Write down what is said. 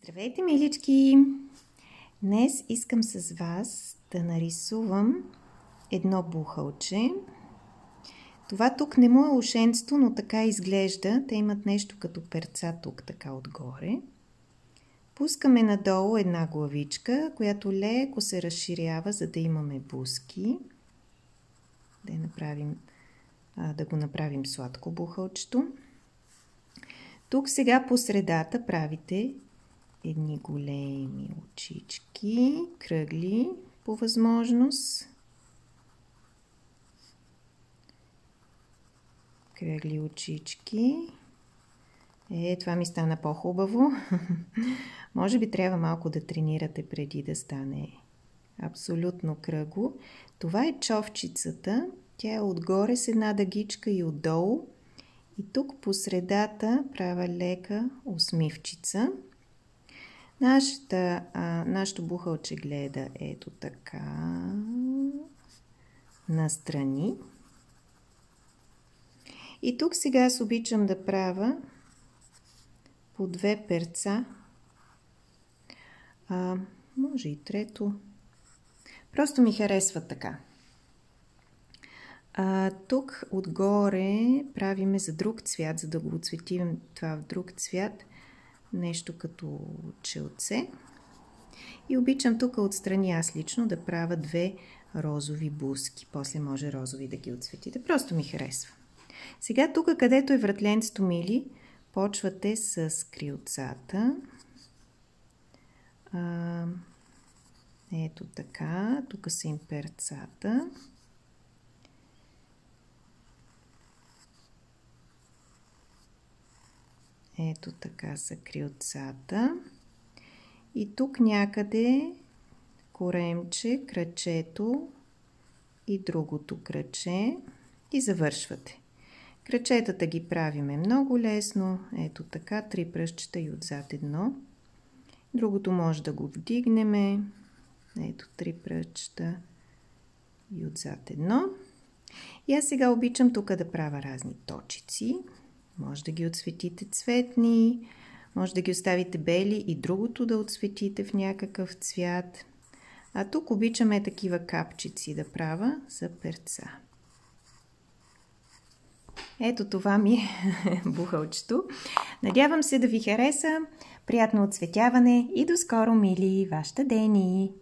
Здравейте, милички! Днес искам с вас да нарисувам едно бухалче. Това тук не му е ушенство, но така изглежда. Те имат нещо като перца тук, така отгоре. Пускаме надолу една главичка, която леко се разширява, за да имаме бузки. Да го направим сладко бухалчето. Тук сега по средата правите едни големи очички, кръгли по възможност. Кръгли очички. Това ми стана по-хубаво. Може би трябва малко да тренирате преди да стане абсолютно кръгло. Това е човчицата. Тя е отгоре с една дъгичка и отдолу. И тук по средата правя лека усмивчица. Нашето бухалче гледа ето така настрани. И тук сега аз обичам да правя по две перца. Може и трето. Просто ми харесва така. Тук отгоре правиме за друг цвят, за да го отцветим това в друг цвят. Нещо като челце. И обичам тук отстрани аз лично да правя две розови бузки. После може розови да ги отцветите. Просто ми харесва. Сега тук, където е вратленцето, мили, почвате с крилцата. Ето така. Тук са им перцата. Ето така са крилцата. И тук някъде коремче, крачето и другото краче. И завършвате. Крачетата ги правиме много лесно. Ето така, 3 пръстчета и отзад едно. Другото може да го вдигнеме. Ето 3 пръстчета и отзад едно. И аз сега обичам тук да правя разни точици. Може да ги отцветите цветни, може да ги оставите бели и другото да отцветите в някакъв цвят. А тук обичаме такива капчици да правя за перца. Ето това ми е бухалчето. Надявам се да ви хареса. Приятно оцветяване и до скоро, мили, вашата Дени!